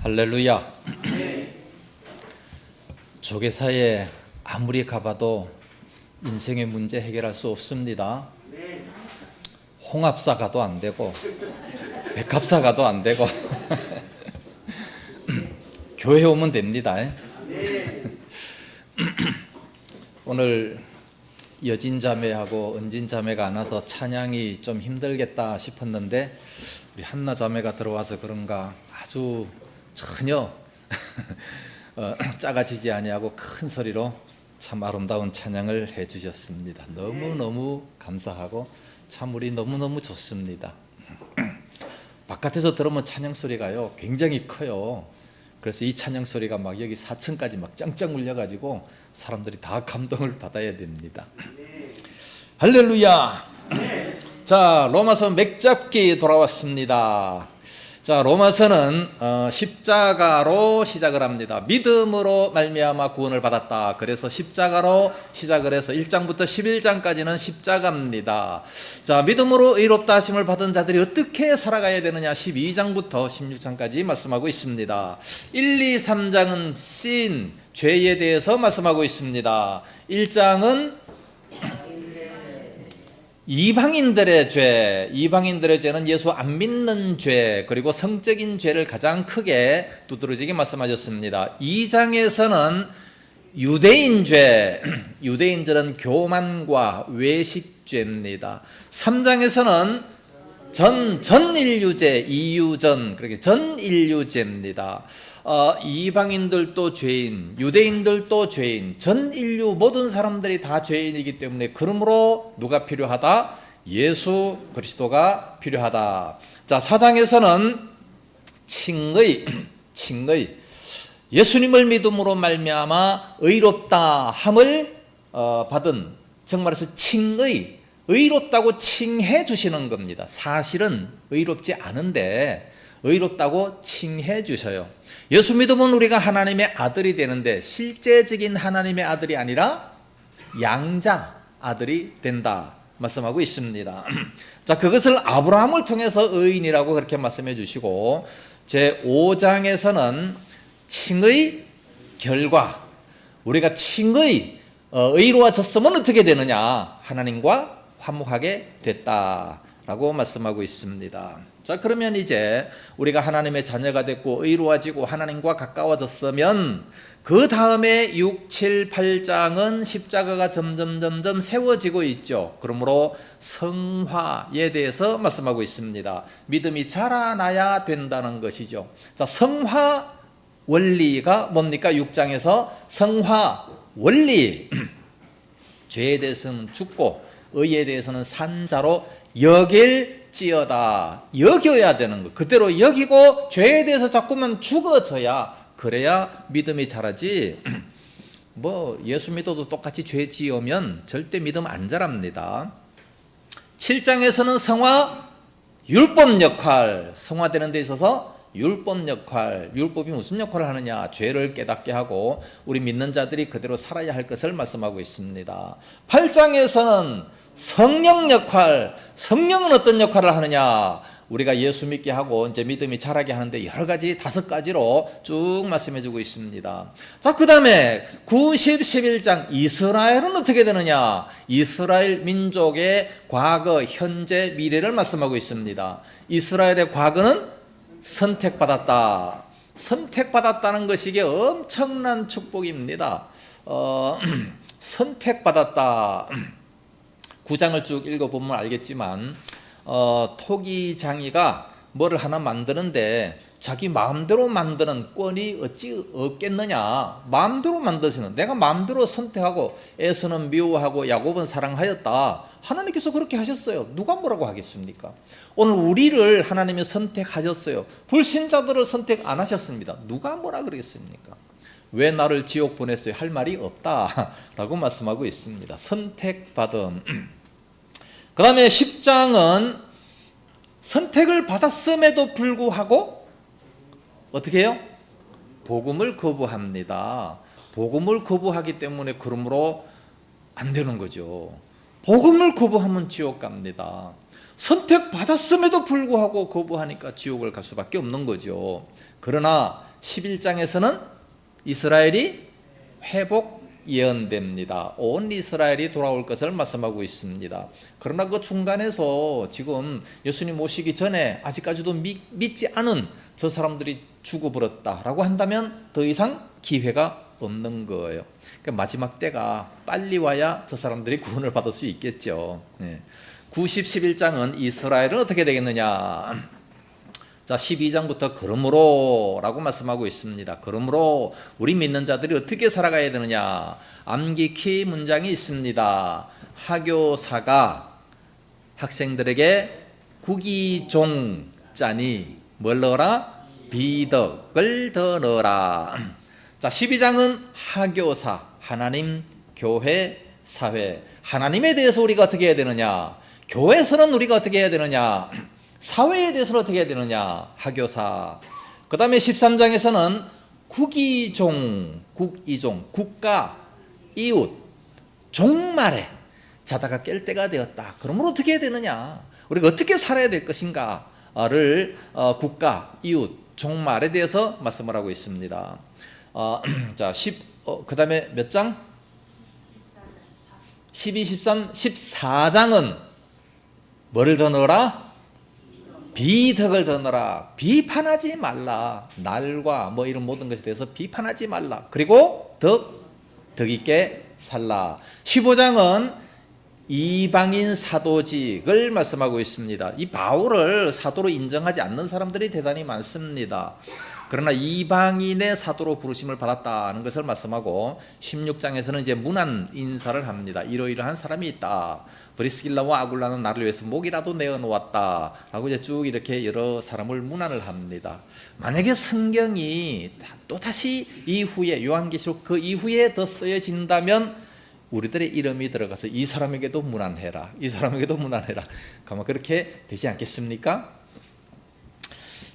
할렐루야. 조계사에 아무리 가봐도 인생의 문제 해결할 수 없습니다. 홍합사 가도 안 되고 백합사 가도 안 되고 교회 오면 됩니다. 오늘 여진자매하고 은진자매가 안 와서 찬양이 좀 힘들겠다 싶었는데 우리 한나자매가 들어와서 그런가 아주 전혀 작아지지 아니하고 큰 소리로 참 아름다운 찬양을 해주셨습니다. 너무너무 감사하고 참 우리 너무너무 좋습니다. 바깥에서 들으면 찬양 소리가요 굉장히 커요. 그래서 이 찬양 소리가 막 여기 4층까지 막 짱짱 울려가지고 사람들이 다 감동을 받아야 됩니다. 할렐루야. 자, 로마서 맥잡기 돌아왔습니다. 자, 로마서는 십자가로 시작을 합니다. 믿음으로 말미암아 구원을 받았다. 그래서 십자가로 시작을 해서 1장부터 11장까지는 십자가입니다. 자, 믿음으로 의롭다 하심을 받은 자들이 어떻게 살아가야 되느냐 12장부터 16장까지 말씀하고 있습니다. 1, 2, 3장은 씬, 죄에 대해서 말씀하고 있습니다. 1장은 이방인들의 죄, 이방인들의 죄는 예수 안 믿는 죄, 그리고 성적인 죄를 가장 크게 두드러지게 말씀하셨습니다. 2장에서는 유대인 죄, 유대인들은 교만과 외식죄입니다. 3장에서는 전인류죄, 이유전, 그렇게 전인류죄입니다. 이방인들도 죄인, 유대인들도 죄인, 전 인류 모든 사람들이 다 죄인이기 때문에 그러므로 누가 필요하다? 예수 그리스도가 필요하다. 자, 4장에서는 칭의, 예수님을 믿음으로 말미암아 의롭다 함을 받은, 정말해서 칭의, 의롭다고 칭해 주시는 겁니다. 사실은 의롭지 않은데 의롭다고 칭해 주셔요. 예수 믿으면 우리가 하나님의 아들이 되는데 실제적인 하나님의 아들이 아니라 양자 아들이 된다 말씀하고 있습니다. 자, 그것을 아브라함을 통해서 의인이라고 그렇게 말씀해 주시고, 제5장에서는 칭의 결과, 우리가 칭의 의로워졌으면 어떻게 되느냐, 하나님과 화목하게 됐다라고 말씀하고 있습니다. 자, 그러면 이제 우리가 하나님의 자녀가 됐고 의로워지고 하나님과 가까워졌으면 그 다음에 6, 7, 8장은 십자가가 점점 세워지고 있죠. 그러므로 성화에 대해서 말씀하고 있습니다. 믿음이 자라나야 된다는 것이죠. 자, 성화 원리가 뭡니까? 6장에서 성화 원리, 죄에 대해서는 죽고 의에 대해서는 산자로 여길지어다. 여겨야 되는 거. 그대로 여기고 죄에 대해서 자꾸만 죽어져야, 그래야 믿음이 자라지. 예수 믿어도 똑같이 죄 지으면 절대 믿음 안 자랍니다. 7장에서는 성화 율법 역할, 성화되는 데 있어서 율법 역할, 율법이 무슨 역할을 하느냐, 죄를 깨닫게 하고 우리 믿는 자들이 그대로 살아야 할 것을 말씀하고 있습니다. 8장에서는 성령 역할, 성령은 어떤 역할을 하느냐, 우리가 예수 믿게 하고 이제 믿음이 자라게 하는데 여러 가지 5가지로 쭉 말씀해 주고 있습니다. 자, 그 다음에 9, 10, 11장 이스라엘은 어떻게 되느냐, 이스라엘 민족의 과거, 현재, 미래를 말씀하고 있습니다. 이스라엘의 과거는 선택받았다. 선택받았다는 것이 이게 엄청난 축복입니다. 선택받았다. 9장을 쭉 읽어보면 알겠지만 토기장이가 뭐를 하나 만드는데 자기 마음대로 만드는 권이 어찌 없겠느냐. 마음대로 만드시는, 내가 마음대로 선택하고 에서는 미워하고 야곱은 사랑하였다. 하나님께서 그렇게 하셨어요. 누가 뭐라고 하겠습니까? 오늘 우리를 하나님이 선택하셨어요. 불신자들을 선택 안 하셨습니다. 누가 뭐라 그러겠습니까? 왜 나를 지옥 보냈어요? 할 말이 없다라고 말씀하고 있습니다. 선택받음. 그 다음에 10장은 선택을 받았음에도 불구하고 어떻게 해요? 복음을 거부합니다. 복음을 거부하기 때문에 그러므로 안 되는 거죠. 복음을 거부하면 지옥 갑니다. 선택받았음에도 불구하고 거부하니까 지옥을 갈 수밖에 없는 거죠. 그러나 11장에서는 이스라엘이 회복 예언됩니다. 온 이스라엘이 돌아올 것을 말씀하고 있습니다. 그러나 그 중간에서 지금 예수님 오시기 전에 아직까지도 믿지 않은 저 사람들이 죽어버렸다라고 한다면 더 이상 기회가 없는 거예요. 그러니까 마지막 때가 빨리 와야 저 사람들이 구원을 받을 수 있겠죠. 90, 11장은 이스라엘은 어떻게 되겠느냐. 자, 12장부터 그러므로 라고 말씀하고 있습니다. 그러므로 우리 믿는 자들이 어떻게 살아가야 되느냐. 암기키 문장이 있습니다. 하교사가 학생들에게 구기종 짜니 뭘 넣어라? 비덕을 더 넣어라. 자, 12장은 하교사, 하나님, 교회, 사회. 하나님에 대해서 우리가 어떻게 해야 되느냐. 교회에서는 우리가 어떻게 해야 되느냐. 사회에 대해서는 어떻게 해야 되느냐. 하교사. 그 다음에 13장에서는 국이종, 국이종, 국가, 이웃, 종말에 자다가 깰 때가 되었다. 그러면 어떻게 해야 되느냐. 우리가 어떻게 살아야 될 것인가를 국가, 이웃, 종말에 대해서 말씀을 하고 있습니다. 자, 그 다음에 몇 장? 12, 13, 14장은 뭐를 더 넣어라? 비덕을 더 넣어라. 비판하지 말라. 날과 뭐 이런 모든 것에 대해서 비판하지 말라. 그리고 덕 있게 살라. 15장은 이방인 사도직을 말씀하고 있습니다. 이 바울을 사도로 인정하지 않는 사람들이 대단히 많습니다. 그러나 이방인의 사도로 부르심을 받았다는 것을 말씀하고 16장에서는 이제 문안 인사를 합니다. 이러이러한 사람이 있다. 브리스길라와 아굴라는 나를 위해서 목이라도 내어놓았다 하고 이제 쭉 이렇게 여러 사람을 문안을 합니다. 만약에 성경이 또다시 이후에 요한계시록 그 이후에 더 쓰여진다면 우리들의 이름이 들어가서 이 사람에게도 문안해라, 이 사람에게도 문안해라, 아마 그렇게 되지 않겠습니까?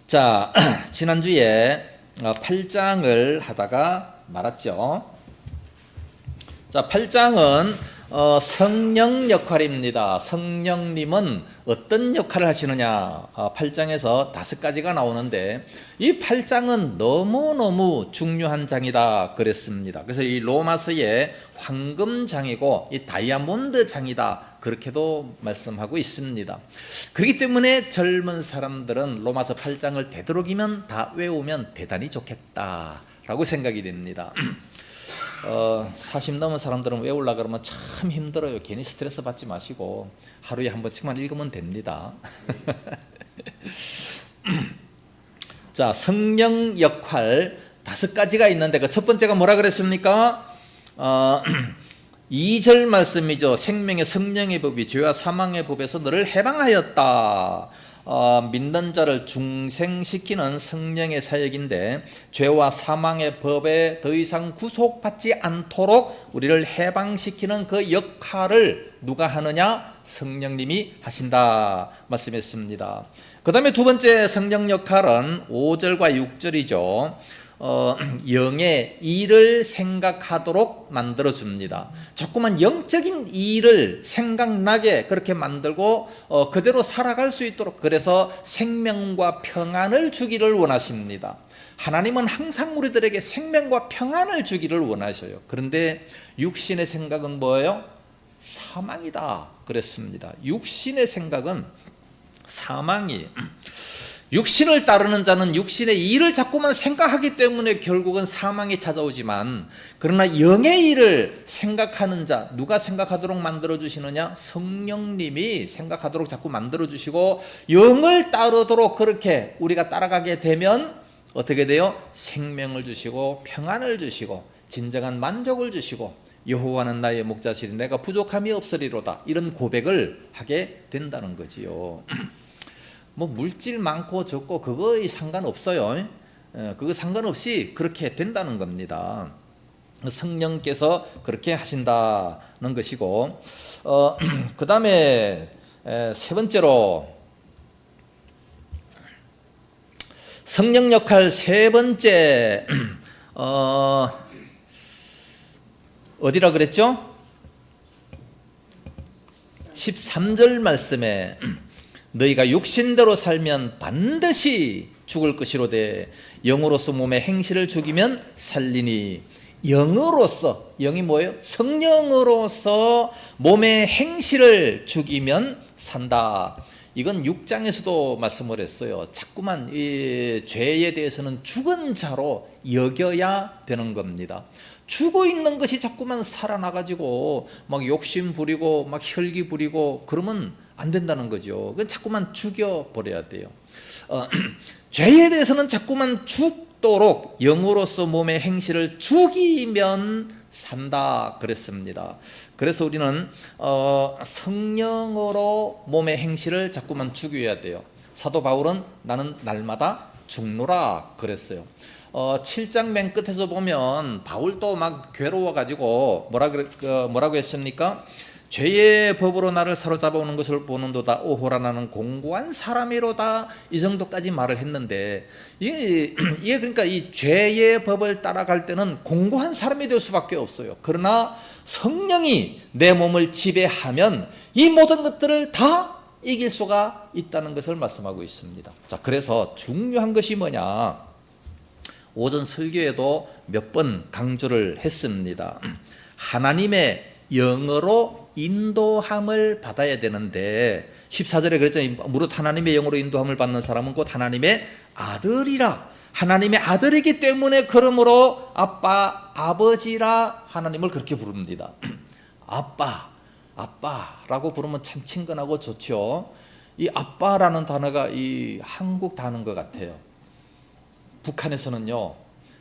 자, 지난주에 8장을 하다가 말았죠. 자, 8장은 성령 역할입니다. 성령님은 어떤 역할을 하시느냐. 8장에서 5가지가 나오는데 이 8장은 너무너무 중요한 장이다 그랬습니다. 그래서 이 로마서의 황금장이고 이 다이아몬드 장이다 그렇게도 말씀하고 있습니다. 그렇기 때문에 젊은 사람들은 로마서 8장을 되도록이면 다 외우면 대단히 좋겠다라고 생각이 됩니다. 40 넘은 사람들은 외우려고 그러면 참 힘들어요. 괜히 스트레스 받지 마시고 하루에 한 번씩만 읽으면 됩니다. 자, 성령 역할 5가지가 있는데 그 첫 번째가 뭐라 그랬습니까? 2절 말씀이죠. 생명의 성령의 법이 죄와 사망의 법에서 너를 해방하였다. 믿는 자를 중생시키는 성령의 사역인데 죄와 사망의 법에 더 이상 구속받지 않도록 우리를 해방시키는 그 역할을 누가 하느냐? 성령님이 하신다 말씀했습니다. 그 다음에 두 번째 성령 역할은 5절과 6절이죠. 영의 일을 생각하도록 만들어줍니다. 자꾸만 영적인 일을 생각나게 그렇게 만들고 그대로 살아갈 수 있도록, 그래서 생명과 평안을 주기를 원하십니다. 하나님은 항상 우리들에게 생명과 평안을 주기를 원하셔요. 그런데 육신의 생각은 뭐예요? 사망이다 그랬습니다. 육신의 생각은 사망이에요. 육신을 따르는 자는 육신의 일을 자꾸만 생각하기 때문에 결국은 사망이 찾아오지만, 그러나 영의 일을 생각하는 자, 누가 생각하도록 만들어주시느냐? 성령님이 생각하도록 자꾸 만들어주시고 영을 따르도록 그렇게 우리가 따라가게 되면 어떻게 돼요? 생명을 주시고 평안을 주시고 진정한 만족을 주시고 여호와는 나의 목자시니 내가 부족함이 없으리로다, 이런 고백을 하게 된다는 거지요. 뭐 물질 많고 적고 그거에 상관없어요. 그거 상관없이 그렇게 된다는 겁니다. 성령께서 그렇게 하신다는 것이고, 그 다음에 세 번째로 성령 역할 세 번째, 어디라 그랬죠? 13절 말씀에 너희가 육신대로 살면 반드시 죽을 것이로되 영으로서 몸의 행실을 죽이면 살리니. 영으로서, 영이 뭐예요? 성령으로서 몸의 행실을 죽이면 산다. 이건 6장에서도 말씀을 했어요. 자꾸만 이 죄에 대해서는 죽은 자로 여겨야 되는 겁니다. 죽어 있는 것이 자꾸만 살아나가지고 막 욕심 부리고 막 혈기 부리고 그러면 안 된다는 거죠. 그건 자꾸만 죽여버려야 돼요. 죄에 대해서는 자꾸만 죽도록 영으로서 몸의 행실을 죽이면 산다 그랬습니다. 그래서 우리는 성령으로 몸의 행실을 자꾸만 죽여야 돼요. 사도 바울은 나는 날마다 죽노라 그랬어요. 7장 맨 끝에서 보면 바울도 막 괴로워가지고 뭐라고 했습니까? 죄의 법으로 나를 사로잡아 오는 것을 보는도다. 오호라 나는 공고한 사람이로다. 이 정도까지 말을 했는데 이게 그러니까 이 죄의 법을 따라갈 때는 공고한 사람이 될 수밖에 없어요. 그러나 성령이 내 몸을 지배하면 이 모든 것들을 다 이길 수가 있다는 것을 말씀하고 있습니다. 자, 그래서 중요한 것이 뭐냐? 오전 설교에도 몇 번 강조를 했습니다. 하나님의 영으로 인도함을 받아야 되는데 14절에 그랬잖아요. 무릇 하나님의 영으로 인도함을 받는 사람은 곧 하나님의 아들이라. 하나님의 아들이기 때문에 그러므로 아빠, 아버지라 하나님을 그렇게 부릅니다. 아빠, 아빠라고 부르면 참 친근하고 좋죠. 이 아빠라는 단어가 이 한국 단어인 것 같아요. 북한에서는요,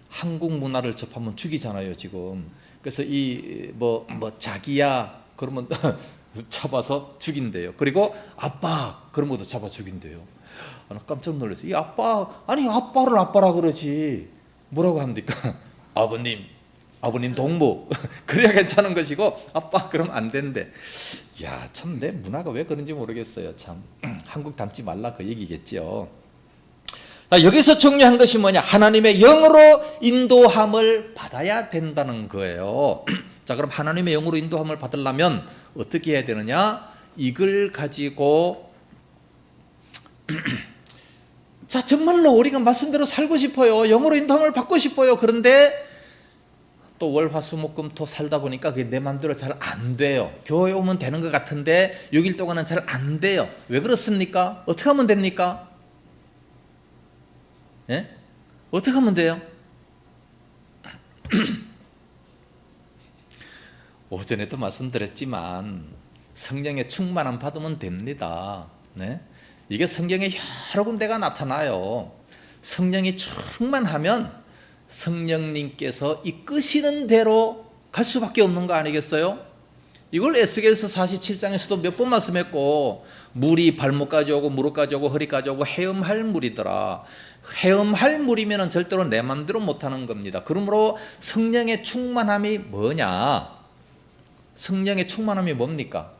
한국 문화를 접하면 죽이잖아요, 지금. 그래서 이 자기야 그러면 잡아서 죽인대요. 그리고 아빠 그런 것도 잡아 죽인대요. 나 깜짝 놀랐어요. 이 아빠, 아니 아빠를 아빠라 그러지 뭐라고 합니까? 아버님 동무 그래야 괜찮은 것이고 아빠 그러면 안 된대. 야, 참 내 문화가 왜 그런지 모르겠어요. 참 한국 닮지 말라 그 얘기겠죠. 여기서 중요한 것이 뭐냐? 하나님의 영으로 인도함을 받아야 된다는 거예요. 자, 그럼 하나님의 영으로 인도함을 받으려면 어떻게 해야 되느냐? 이걸 가지고 자, 정말로 우리가 말씀대로 살고 싶어요. 영으로 인도함을 받고 싶어요. 그런데 또 월화수목금토 살다 보니까 그게 내 마음대로 잘 안 돼요. 교회 오면 되는 것 같은데 6일 동안은 잘 안 돼요. 왜 그렇습니까? 어떻게 하면 됩니까? 예? 어떻게 하면 돼요? 오전에도 말씀드렸지만 성령의 충만함 받으면 됩니다. 네? 이게 성경에 여러 군데가 나타나요. 성령이 충만하면 성령님께서 이끄시는 대로 갈 수밖에 없는 거 아니겠어요? 이걸 에스겔서 47장에서도 몇 번 말씀했고, 물이 발목까지 오고 무릎까지 오고 허리까지 오고 헤엄할 물이더라. 헤엄할 물이면 절대로 내 맘대로 못하는 겁니다. 그러므로 성령의 충만함이 뭐냐? 성령의 충만함이 뭡니까?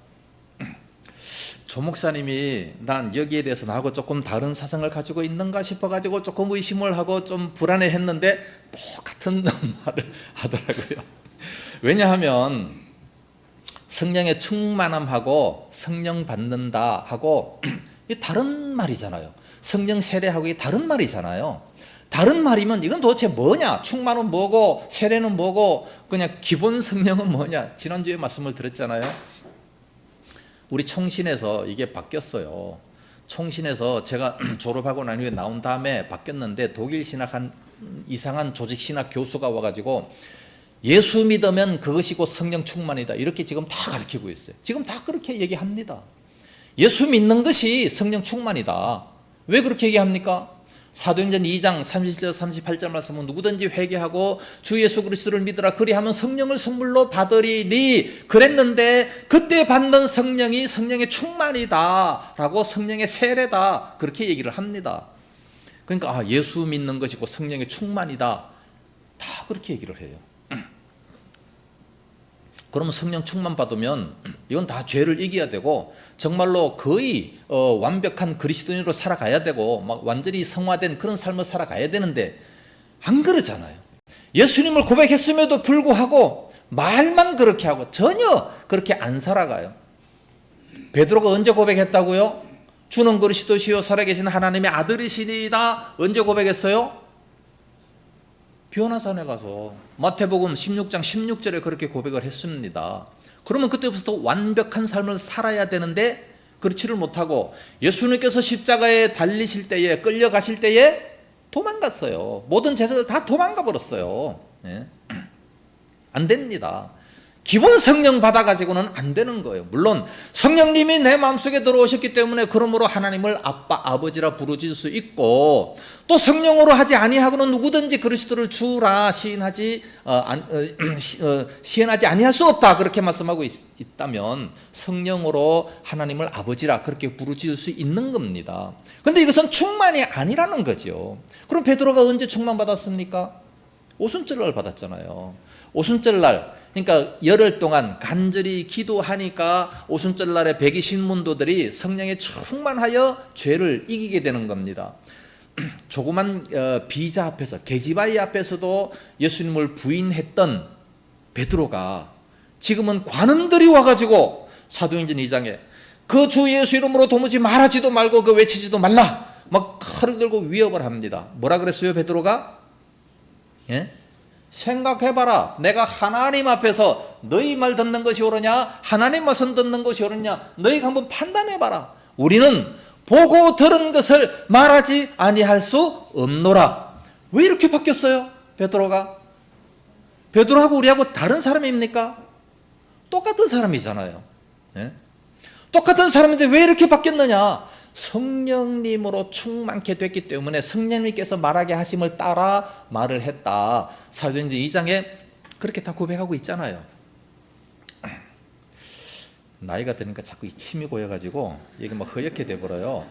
조 목사님이 난 여기에 대해서 나하고 조금 다른 사상을 가지고 있는가 싶어가지고 조금 의심을 하고 좀 불안해했는데 똑같은 말을 하더라고요. 왜냐하면 성령의 충만함하고 성령 받는다 하고 이 다른 말이잖아요. 성령 세례하고 이게 다른 말이잖아요. 다른 말이면 이건 도대체 뭐냐? 충만은 뭐고 세례는 뭐고 그냥 기본 성령은 뭐냐? 지난주에 말씀을 드렸잖아요. 우리 총신에서 이게 바뀌었어요. 총신에서 제가 졸업하고 난 후에 나온 다음에 바뀌었는데 독일 신학한 이상한 조직 신학 교수가 와가지고 예수 믿으면 그것이 곧 성령 충만이다 이렇게 지금 다 가르치고 있어요. 지금 다 그렇게 얘기합니다. 예수 믿는 것이 성령 충만이다. 왜 그렇게 얘기합니까? 사도행전 2장 37절 38절 말씀은 누구든지 회개하고 주 예수 그리스도를 믿으라 그리하면 성령을 선물로 받으리니 그랬는데 그때 받는 성령이 성령의 충만이다 라고 성령의 세례다 그렇게 얘기를 합니다. 그러니까 예수 믿는 것이고 성령의 충만이다 다 그렇게 얘기를 해요. 그러면 성령 충만 받으면 이건 다 죄를 이겨야 되고 정말로 거의 완벽한 그리스도인으로 살아가야 되고 막 완전히 성화된 그런 삶을 살아가야 되는데 안 그러잖아요. 예수님을 고백했음에도 불구하고 말만 그렇게 하고 전혀 그렇게 안 살아가요. 베드로가 언제 고백했다고요? 주는 그리스도시요 살아계신 하나님의 아들이시니이다. 언제 고백했어요? 변화산에 가서 마태복음 16장 16절에 그렇게 고백을 했습니다. 그러면 그때부터 완벽한 삶을 살아야 되는데 그렇지를 못하고 예수님께서 십자가에 달리실 때에 끌려가실 때에 도망갔어요. 모든 제자들 다 도망가 버렸어요. 예? 안 됩니다. 기본 성령 받아가지고는 안 되는 거예요. 물론 성령님이 내 마음속에 들어오셨기 때문에 그러므로 하나님을 아빠 아버지라 부르질 수 있고, 또 성령으로 하지 아니하고는 누구든지 그리스도를 주라 시인하지 아니할 수 없다, 그렇게 말씀하고 있다면 성령으로 하나님을 아버지라 그렇게 부르질 수 있는 겁니다. 그런데 이것은 충만이 아니라는 거죠. 그럼 베드로가 언제 충만 받았습니까? 오순절날 받았잖아요. 오순절날, 그러니까 열흘 동안 간절히 기도하니까 오순절날에 백이 신문도들이 성령에 충만하여 죄를 이기게 되는 겁니다. 조그만 비자 앞에서, 계지바위 앞에서도 예수님을 부인했던 베드로가 지금은 관원들이 와가지고 사도행전 2장에 그 주 예수 이름으로 도무지 말하지도 말고 그 외치지도 말라 막 칼을 들고 위협을 합니다. 뭐라 그랬어요 베드로가? 예? 생각해봐라. 내가 하나님 앞에서 너희 말 듣는 것이 옳으냐 하나님 말씀 듣는 것이 옳으냐 너희가 한번 판단해봐라. 우리는 보고 들은 것을 말하지 아니할 수 없노라. 왜 이렇게 바뀌었어요 베드로가? 베드로하고 우리하고 다른 사람입니까? 똑같은 사람이잖아요. 예? 똑같은 사람인데 왜 이렇게 바뀌었느냐? 성령님으로 충만케 됐기 때문에 성령님께서 말하게 하심을 따라 말을 했다. 사도행전 2장에 그렇게 다 고백하고 있잖아요. 나이가 드니까 자꾸 이 침이 고여가지고 이게 막 허옇게 돼버려요.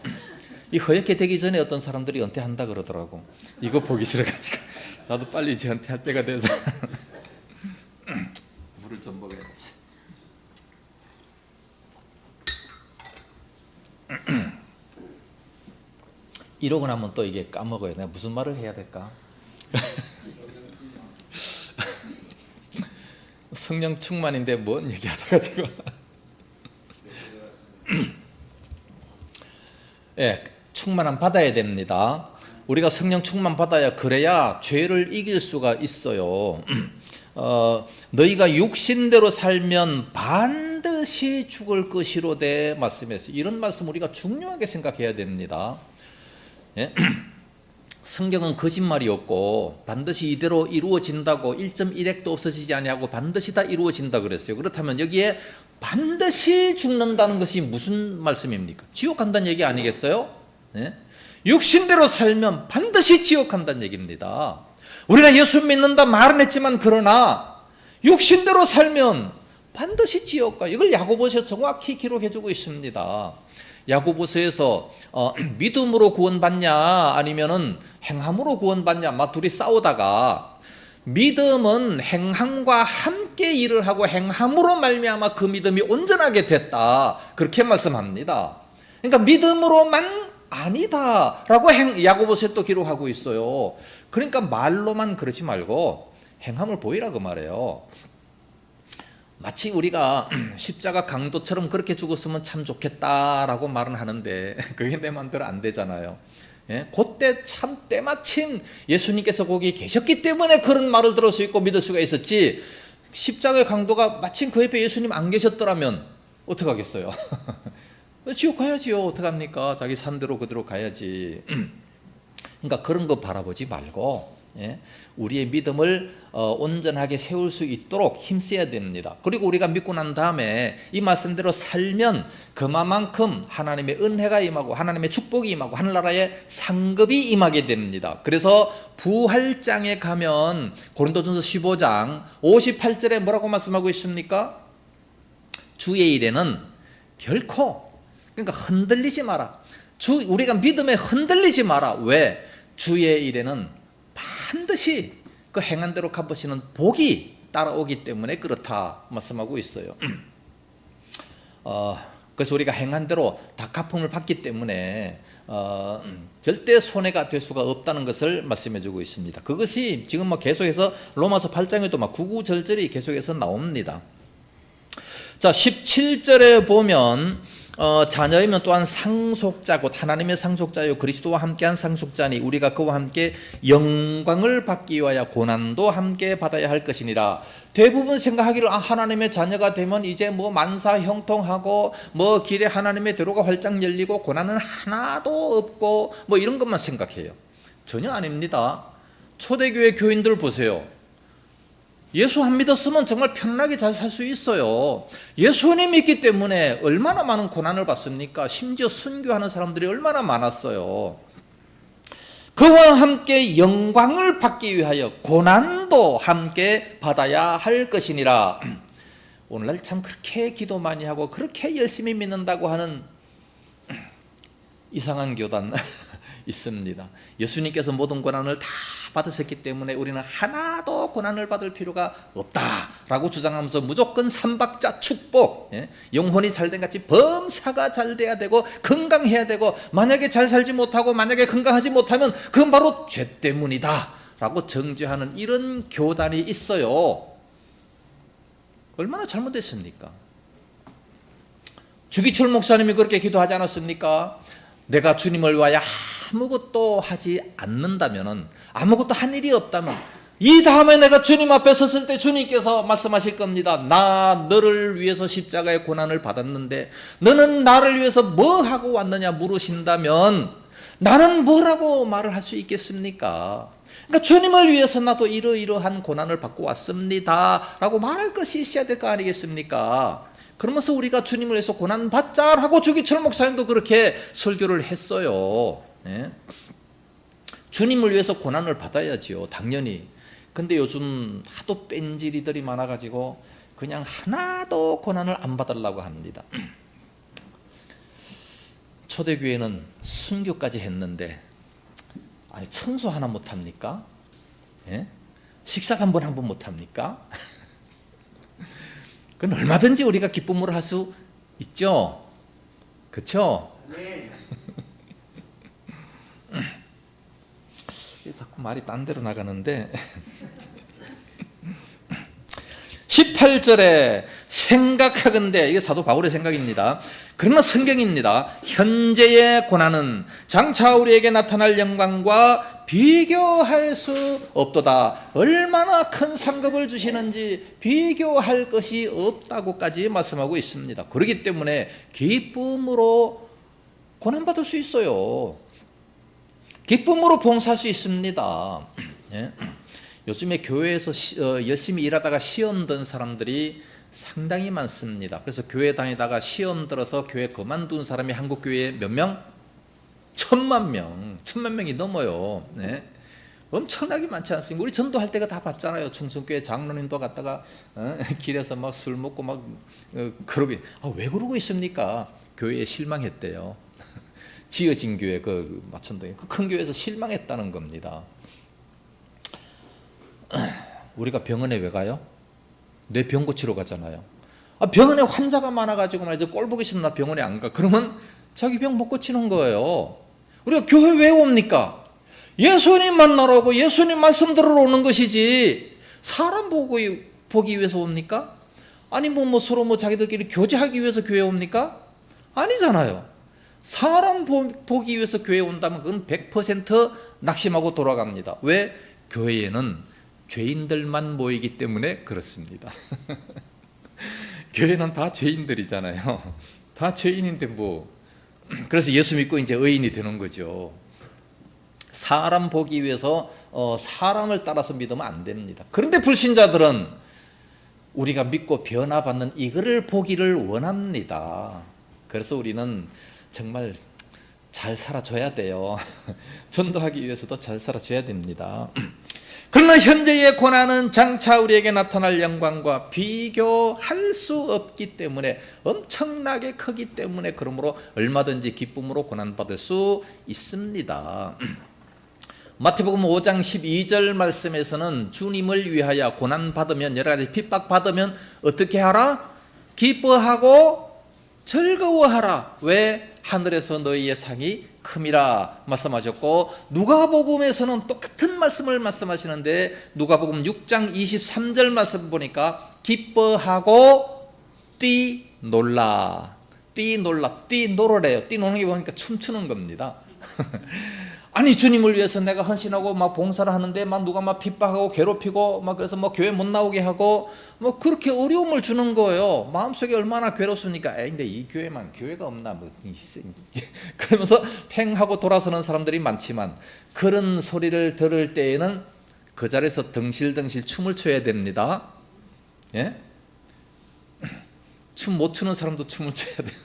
이 허옇게 되기 전에 어떤 사람들이 은퇴한다 그러더라고. 이거 보기 싫어가지고 나도 빨리 이제 은퇴할 때가 돼서 물을 좀 먹어야지. 이러고 나면 또 이게 까먹어요. 내가 무슨 말을 해야 될까? 성령 충만인데 뭔 얘기하다가 지금 예, 충만함 받아야 됩니다. 우리가 성령 충만 받아야 그래야 죄를 이길 수가 있어요. 너희가 육신대로 살면 반드시 죽을 것이로되 말씀했어요. 이런 말씀 우리가 중요하게 생각해야 됩니다. 예? 성경은 거짓말이 없고 반드시 이대로 이루어진다고 1.1핵도 없어지지 아니하고 반드시 다 이루어진다 그랬어요. 그렇다면 여기에 반드시 죽는다는 것이 무슨 말씀입니까? 지옥 간다는 얘기 아니겠어요? 예? 육신대로 살면 반드시 지옥 간다는 얘기입니다. 우리가 예수 믿는다 말은 했지만 그러나 육신대로 살면 반드시 지옥 가. 이걸 야고보서에서 정확히 기록해주고 있습니다. 야고보서에서 믿음으로 구원받냐 아니면은 행함으로 구원받냐 막 둘이 싸우다가 믿음은 행함과 함께 일을 하고 행함으로 말미암아 그 믿음이 온전하게 됐다 그렇게 말씀합니다. 그러니까 믿음으로만 아니다라고 야고보서에 또 기록하고 있어요. 그러니까 말로만 그러지 말고 행함을 보이라 그 말이에요. 마치 우리가 십자가 강도처럼 그렇게 죽었으면 참 좋겠다라고 말은 하는데 그게 내 마음대로 안 되잖아요. 예? 그때 참 때마침 예수님께서 거기 계셨기 때문에 그런 말을 들을 수 있고 믿을 수가 있었지, 십자가의 강도가 마침 그 옆에 예수님 안 계셨더라면 어떡하겠어요? 지옥 가야지요. 어떡합니까? 자기 산대로 그대로 가야지. 그러니까 그런 거 바라보지 말고 우리의 믿음을 온전하게 세울 수 있도록 힘써야 됩니다. 그리고 우리가 믿고 난 다음에 이 말씀대로 살면 그만큼 하나님의 은혜가 임하고 하나님의 축복이 임하고 하늘나라의 상급이 임하게 됩니다. 그래서 부활장에 가면 고린도전서 15장 58절에 뭐라고 말씀하고 있습니까? 주의 일에는 결코, 그러니까 흔들리지 마라. 우리가 믿음에 흔들리지 마라. 왜? 주의 일에는 반드시 그 행한 대로 갚으시는 복이 따라오기 때문에 그렇다 말씀하고 있어요. 그래서 우리가 행한 대로 다 갚음을 받기 때문에 절대 손해가 될 수가 없다는 것을 말씀해 주고 있습니다. 그것이 지금 막 계속해서 로마서 8장에도 막 구구절절히 계속해서 나옵니다. 자, 17절에 보면 자녀이면 또한 상속자 곧 하나님의 상속자요 그리스도와 함께한 상속자니 우리가 그와 함께 영광을 받기 위하여 고난도 함께 받아야 할 것이니라. 대부분 생각하기를 하나님의 자녀가 되면 이제 뭐 만사 형통하고 뭐 길에 하나님의 대로가 활짝 열리고 고난은 하나도 없고 뭐 이런 것만 생각해요. 전혀 아닙니다. 초대교회 교인들 보세요. 예수 안 믿었으면 정말 편안하게 잘 살 수 있어요. 예수님 믿기 때문에 얼마나 많은 고난을 받습니까? 심지어 순교하는 사람들이 얼마나 많았어요. 그와 함께 영광을 받기 위하여 고난도 함께 받아야 할 것이니라. 오늘날 참 그렇게 기도 많이 하고 그렇게 열심히 믿는다고 하는 이상한 교단 있습니다. 예수님께서 모든 고난을 다 받으셨기 때문에 우리는 하나도 고난을 받을 필요가 없다라고 주장하면서 무조건 삼박자 축복, 영혼이 잘된 같이 범사가 잘 돼야 되고 건강해야 되고 만약에 잘 살지 못하고 만약에 건강하지 못하면 그건 바로 죄 때문이다 라고 정죄하는 이런 교단이 있어요. 얼마나 잘못됐습니까? 주기철 목사님이 그렇게 기도하지 않았습니까? 내가 주님을 위하여 아무것도 하지 않는다면, 아무것도 한 일이 없다면 이 다음에 내가 주님 앞에 섰을 때 주님께서 말씀하실 겁니다. 나 너를 위해서 십자가의 고난을 받았는데 너는 나를 위해서 뭐 하고 왔느냐 물으신다면 나는 뭐라고 말을 할 수 있겠습니까? 그러니까 주님을 위해서 나도 이러이러한 고난을 받고 왔습니다 라고 말할 것이 있어야 될 거 아니겠습니까? 그러면서 우리가 주님을 위해서 고난 받자 하고 주기철 목사님도 그렇게 설교를 했어요. 주님을 위해서 고난을 받아야지요, 당연히. 근데 요즘 하도 뺀질이들이 많아가지고 그냥 하나도 고난을 안 받으려고 합니다. 초대교회는 순교까지 했는데 아니 청소 하나 못합니까? 식사 한 번 못합니까? 그건 얼마든지 우리가 기쁨으로 할 수 있죠. 그렇죠? 네. 자꾸 말이 딴 데로 나가는데 18절에 생각하건대, 이게 사도 바울의 생각입니다. 그러나 성경입니다. 현재의 고난은 장차 우리에게 나타날 영광과 비교할 수 없도다. 얼마나 큰 상급을 주시는지 비교할 것이 없다고까지 말씀하고 있습니다. 그렇기 때문에 기쁨으로 고난받을 수 있어요. 기쁨으로 봉사할 수 있습니다. 요즘에 교회에서 열심히 일하다가 시험 든 사람들이 상당히 많습니다. 그래서 교회 다니다가 시험 들어서 교회 그만둔 사람이 한국 교회에 몇 명? 1,000만 명이 넘어요. 엄청나게 많지 않습니까? 우리 전도할 때가 다 봤잖아요. 충성교회 장로님도 갔다가 길에서 막 술 먹고 막 그러고 왜 그러고 있습니까? 교회에 실망했대요. 지어진 교회 그 마천동에 그 큰 교회에서 실망했다는 겁니다. 우리가 병원에 왜 가요? 내 병 고치러 가잖아요. 병원에 환자가 많아가지고 말이죠. 꼴 보기 싫으면 나 병원에 안 가. 그러면 자기 병 못 고치는 거예요. 우리가 교회 왜 옵니까? 예수님 만나러 오고 예수님 말씀 들으러 오는 것이지 사람 보기 위해서 옵니까? 아니 뭐 서로 자기들끼리 교제하기 위해서 교회 옵니까? 아니잖아요. 사람 보기 위해서 교회 온다면 그건 100% 낙심하고 돌아갑니다. 왜? 교회에는 죄인들만 모이기 때문에 그렇습니다. 교회는 다 죄인들이잖아요. 다 죄인인데 뭐. 그래서 예수 믿고 이제 의인이 되는 거죠. 사람 보기 위해서 사람을 따라서 믿으면 안 됩니다. 그런데 불신자들은 우리가 믿고 변화받는 이거를 보기를 원합니다. 그래서 우리는 정말 잘 살아줘야 돼요. 전도하기 위해서도 잘 살아줘야 됩니다. 그러나 현재의 고난은 장차 우리에게 나타날 영광과 비교할 수 없기 때문에 엄청나게 크기 때문에 그러므로 얼마든지 기쁨으로 고난받을 수 있습니다. 마태복음 5장 12절 말씀에서는 주님을 위하여 고난받으면 여러 가지 핍박받으면 어떻게 하라? 기뻐하고 즐거워하라. 왜? 하늘에서 너희의 상이 큼이라 말씀하셨고, 누가복음에서는 똑같은 말씀을 말씀하시는데 누가복음 6장 23절 말씀 보니까 기뻐하고 뛰놀라. 뛰놀래요. 뛰노는 게 보니까 춤추는 겁니다. 아니 주님을 위해서 내가 헌신하고 막 봉사를 하는데 막 누가 막 핍박하고 괴롭히고 막 그래서 뭐 교회 못 나오게 하고 뭐 그렇게 어려움을 주는 거예요. 마음속에 얼마나 괴롭습니까? 근데 이 교회만 교회가 없나 뭐 그러면서 팽하고 돌아서는 사람들이 많지만 그런 소리를 들을 때에는 그 자리에서 덩실덩실 춤을 춰야 됩니다. 예? 춤 못 추는 사람도 춤을 춰야 돼요.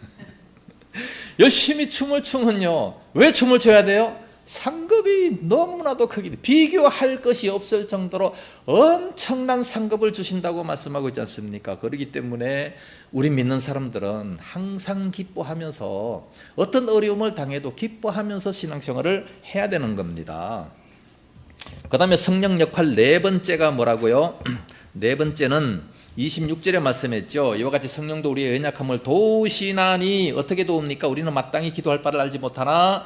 열심히 춤을 추면요. 왜 춤을 춰야 돼요? 상급이 너무나도 크기 비교할 것이 없을 정도로 엄청난 상급을 주신다고 말씀하고 있지 않습니까? 그렇기 때문에 우리 믿는 사람들은 항상 기뻐하면서 어떤 어려움을 당해도 기뻐하면서 신앙생활을 해야 되는 겁니다. 그 다음에 성령 역할 네 번째가 뭐라고요? 네 번째는 26절에 말씀했죠. 이와 같이 성령도 우리의 연약함을 도우시나니 어떻게 도웁니까? 우리는 마땅히 기도할 바를 알지 못하나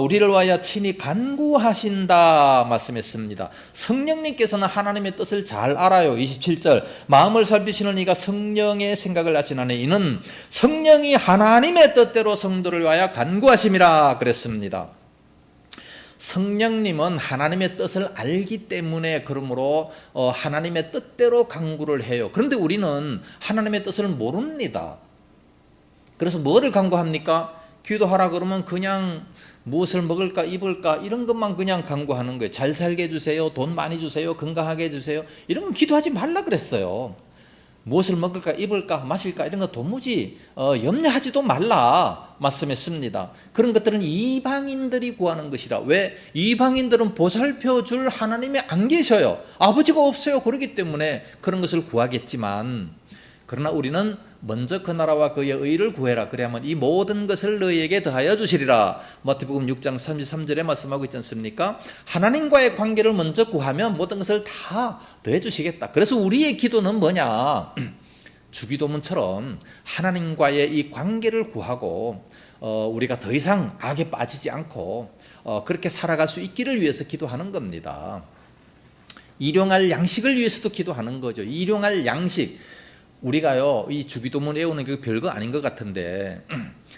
우리를 위하여 친히 간구하신다 말씀했습니다. 성령님께서는 하나님의 뜻을 잘 알아요. 27절 마음을 살피시는 이가 성령의 생각을 아시나니 이는 성령이 하나님의 뜻대로 성도를 위하여 간구하심이라 그랬습니다. 성령님은 하나님의 뜻을 알기 때문에 그러므로 하나님의 뜻대로 간구를 해요. 그런데 우리는 하나님의 뜻을 모릅니다. 그래서 뭐를 간구합니까? 기도하라 그러면 그냥 무엇을 먹을까 입을까 이런 것만 그냥 간구하는 거예요. 잘 살게 해주세요. 돈 많이 주세요. 건강하게 해주세요. 이런 건 기도하지 말라 그랬어요. 무엇을 먹을까 입을까 마실까 이런 거 도무지 염려하지도 말라 말씀했습니다. 그런 것들은 이방인들이 구하는 것이라. 왜? 이방인들은 보살펴줄 하나님이 안 계셔요. 아버지가 없어요. 그렇기 때문에 그런 것을 구하겠지만 그러나 우리는 먼저 그 나라와 그의 의를 구해라. 그래야만 이 모든 것을 너희에게 더하여 주시리라. 마태복음 6장 33절에 말씀하고 있지 않습니까? 하나님과의 관계를 먼저 구하면 모든 것을 다 더해 주시겠다. 그래서 우리의 기도는 뭐냐? 주기도문처럼 하나님과의 이 관계를 구하고 우리가 더 이상 악에 빠지지 않고 그렇게 살아갈 수 있기를 위해서 기도하는 겁니다. 일용할 양식을 위해서도 기도하는 거죠. 일용할 양식. 우리가요 이 주기도문 외우는 게 별거 아닌 것 같은데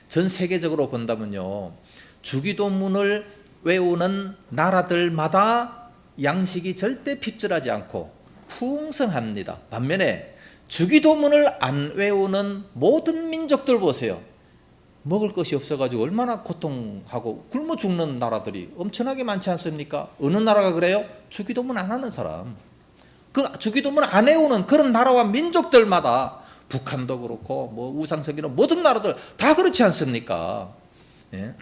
전 세계적으로 본다면요 주기도문을 외우는 나라들마다 양식이 절대 핍절하지 않고 풍성합니다. 반면에 주기도문을 안 외우는 모든 민족들 보세요. 먹을 것이 없어가지고 얼마나 고통하고 굶어 죽는 나라들이 엄청나게 많지 않습니까? 어느 나라가 그래요? 주기도문 안 하는 사람. 그 주기도문 안 해오는 그런 나라와 민족들마다 북한도 그렇고 뭐 우상섬기는 모든 나라들 다 그렇지 않습니까? 예.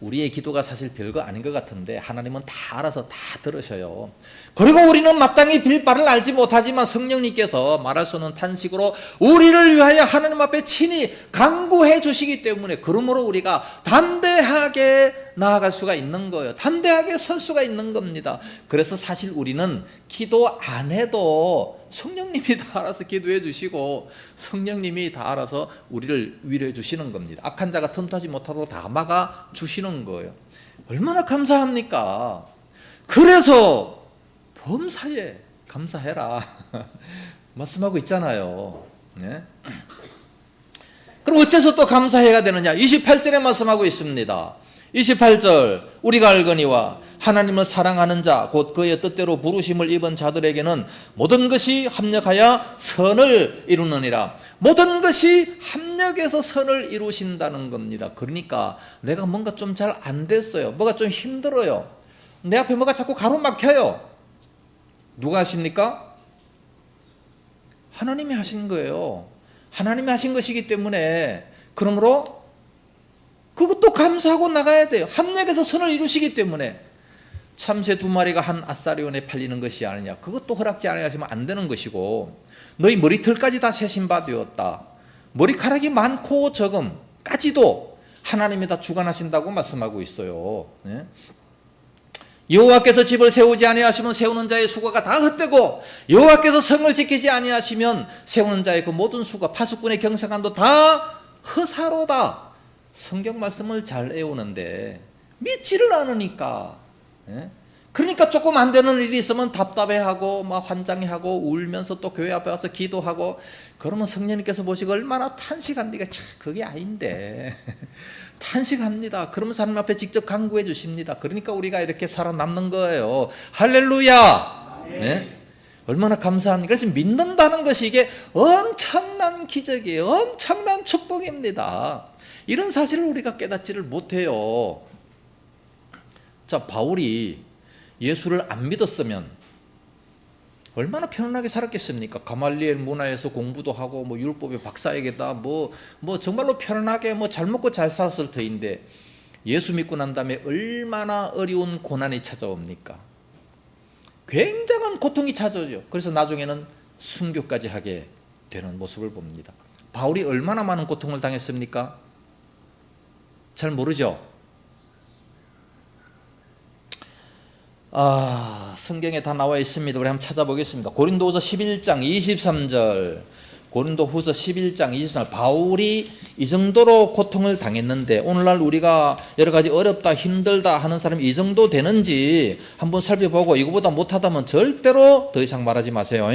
우리의 기도가 사실 별거 아닌 것 같은데 하나님은 다 알아서 다 들으셔요. 그리고 우리는 마땅히 빌 바를 알지 못하지만 성령님께서 말할 수 없는 탄식으로 우리를 위하여 하나님 앞에 친히 간구해 주시기 때문에 그러므로 우리가 담대하게 나아갈 수가 있는 거예요. 담대하게 설 수가 있는 겁니다. 그래서 사실 우리는 기도 안 해도 성령님이 다 알아서 기도해 주시고 성령님이 다 알아서 우리를 위로해 주시는 겁니다. 악한 자가 틈타지 못하도록 다 막아 주시는 거예요. 얼마나 감사합니까? 그래서 범사에 감사해라 말씀하고 있잖아요. 네? 그럼 어째서 또 감사해야 되느냐? 28절에 말씀하고 있습니다. 28절 우리가 알거니와 하나님을 사랑하는 자 곧 그의 뜻대로 부르심을 입은 자들에게는 모든 것이 합력하여 선을 이루느니라. 모든 것이 합력해서 선을 이루신다는 겁니다. 그러니까 내가 뭔가 좀 잘 안 됐어요. 뭐가 좀 힘들어요. 내 앞에 뭐가 자꾸 가로막혀요. 누가 하십니까? 하나님이 하신 거예요. 하나님이 하신 것이기 때문에 그러므로 그것도 감사하고 나가야 돼요. 합력해서 선을 이루시기 때문에. 참새 2마리가 한 아사리온에 팔리는 것이 아니냐. 그것도 허락지 않으시면 안 되는 것이고 너희 머리털까지 다 세신 바 되었다. 머리카락이 많고 적음까지도 하나님이 다 주관하신다고 말씀하고 있어요. 네? 여호와께서 집을 세우지 아니하시면 세우는 자의 수고가 다 헛되고 여호와께서 성을 지키지 아니하시면 세우는 자의 그 모든 수고 파수꾼의 경성함도 다 허사로다. 성경 말씀을 잘 외우는데 믿지를 않으니까 그러니까 조금 안 되는 일이 있으면 답답해하고 막 환장해하고 울면서 또 교회 앞에 와서 기도하고, 그러면 성령님께서 보시고 얼마나 탄식합니까? 그게 아닌데 탄식합니다. 그러면서 하나님 앞에 직접 간구해 주십니다. 그러니까 우리가 이렇게 살아남는 거예요. 할렐루야. 네? 얼마나 감사합니까? 그래서 믿는다는 것이 이게 엄청난 기적이에요. 엄청난 축복입니다. 이런 사실을 우리가 깨닫지를 못해요. 자, 바울이 예수를 안 믿었으면 얼마나 편안하게 살았겠습니까? 가말리엘 문화에서 공부도 하고 뭐 율법의 박사에게다 뭐 정말로 편안하게 뭐 잘 먹고 잘 살았을 터인데, 예수 믿고 난 다음에 얼마나 어려운 고난이 찾아옵니까? 굉장한 고통이 찾아오죠. 그래서 나중에는 순교까지 하게 되는 모습을 봅니다. 바울이 얼마나 많은 고통을 당했습니까? 잘 모르죠. 성경에 다 나와 있습니다. 우리 한번 찾아보겠습니다. 고린도후서 11장 23절, 고린도후서 11장 23절. 바울이 이 정도로 고통을 당했는데 오늘날 우리가 여러 가지 어렵다 힘들다 하는 사람이 이 정도 되는지 한번 살펴보고, 이거보다 못하다면 절대로 더 이상 말하지 마세요.